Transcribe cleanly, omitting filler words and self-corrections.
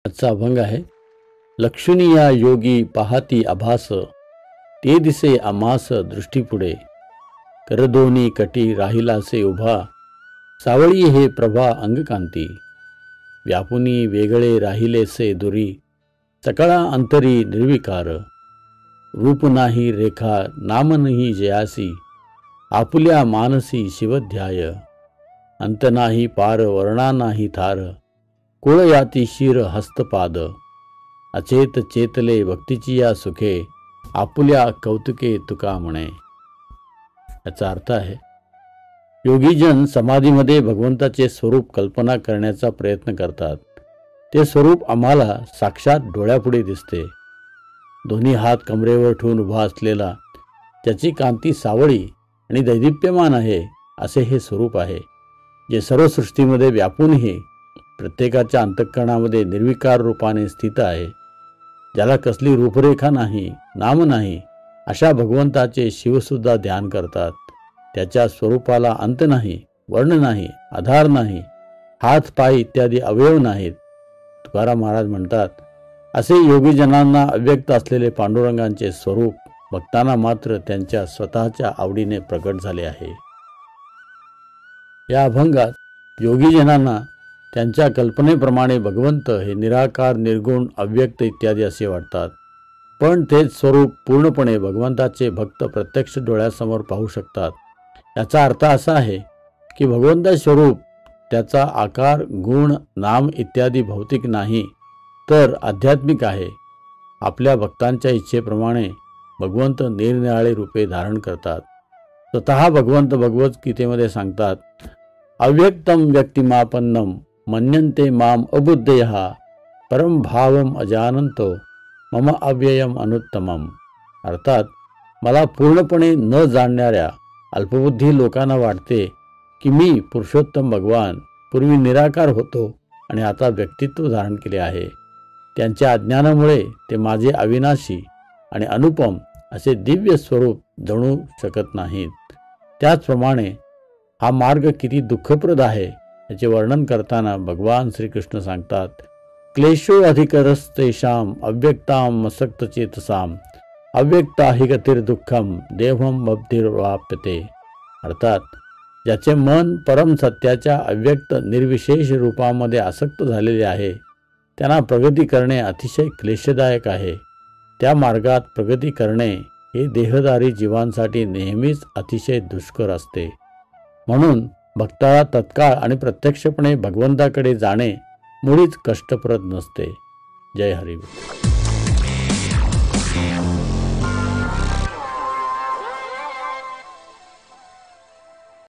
आजचा अभंग आहे. लक्षुनी या योगी पाहाती आभास, ते दिसे आमास दृष्टीपुढे. करदोनी कटी राहिलासे उभा, सावळी हे प्रभा अंगकांती. व्यापुनी वेगळे राहिलेसे दुरी, सकळा अंतरी निर्विकार. रूप नाही रेखा नाम नाही जयासी, आपुल्या मानसी शिवध्याय. अंत नाही पार वर्णा नाही थार, कुळ याती शिर हस्तपाद. अचेत चेतले भक्तीची या सुखे, आपुल्या कौतुके तुका म्हणे. याचा अर्थ आहे, योगीजन समाधीमध्ये भगवंताचे स्वरूप कल्पना करण्याचा प्रयत्न करतात. ते स्वरूप आम्हाला साक्षात डोळ्यापुढे दिसते. दोन्ही हात कमरेवर ठेवून उभा असलेला, ज्याची कांती सावळी आणि दैदिप्यमान आहे, असे हे स्वरूप आहे, जे सर्व सृष्टीमध्ये व्यापूनही प्रत्येकाच्या अंतःकरणामध्ये निर्विकार रूपाने स्थित आहे. ज्याला कसली रूपरेखा नाही, नाम नाही, अशा भगवंताचे शिवसुद्धा ध्यान करतात. त्याच्या स्वरूपाला अंत नाही, वर्ण नाही, आधार नाही, हात पाय इत्यादी अवयव नाहीत. तुकाराम महाराज म्हणतात, असे योगीजनांना अव्यक्त असलेले पांडुरंगांचे स्वरूप भक्तांना मात्र त्यांच्या स्वतःच्या आवडीने प्रकट झाले आहे. या अभंगात योगीजनांना त्यांच्या कल्पनेप्रमाणे भगवंत हे निराकार, निर्गुण, अव्यक्त इत्यादी असे वाटतात. पण तेच स्वरूप पूर्णपणे भगवंताचे भक्त प्रत्यक्ष डोळ्यासमोर पाहू शकतात. याचा अर्थ असा आहे की भगवंताचे स्वरूप त्याचा आकार, गुण, नाम इत्यादी भौतिक नाही, तर आध्यात्मिक आहे. आपल्या भक्तांच्या इच्छेप्रमाणे भगवंत निरनिराळे रूपे धारण करतात. स्वतः भगवंत भगवद्गीतेमध्ये सांगतात, अव्यक्तम व्यक्तिमापन्नम मन्यन्ते माम अबुद्धयः परम भावम अजानंतो मम अव्ययम अनुत्तमम. अर्थात मला पूर्णपणे न जाणणाऱ्या अल्पबुद्धी लोकांना वाटते की मी पुरुषोत्तम भगवान पूर्वी निराकार होतो आणि आता व्यक्तित्व धारण केले आहे. त्यांच्या अज्ञानामुळे ते माझे अविनाशी आणि अनुपम असे दिव्य स्वरूप जाणू शकत नाहीत. त्याचप्रमाणे हा मार्ग किती दुःखप्रद आहे याचे वर्णन करताना भगवान श्रीकृष्ण सांगतात, क्लेशो अधिकरस्तेषां अव्यक्तां मसक्तचेतसां अव्यक्ता हि गतिर्दुःखम देवम मब्धिर्वाप्यते. अर्थात ज्याचे मन परम सत्याच्या अव्यक्त निर्विशेष रूपामध्ये आसक्त झालेले आहे, त्यांना प्रगती करणे अतिशय क्लेशदायक आहे. त्या मार्गात प्रगती करणे हे देहधारी जीवांसाठी नेहमीच अतिशय दुष्कर असते. म्हणून भक्ताला तत्काळ आणि प्रत्यक्षपणे भगवंताकडे जाणे मुळीच कष्टप्रद नसते. जय हरी.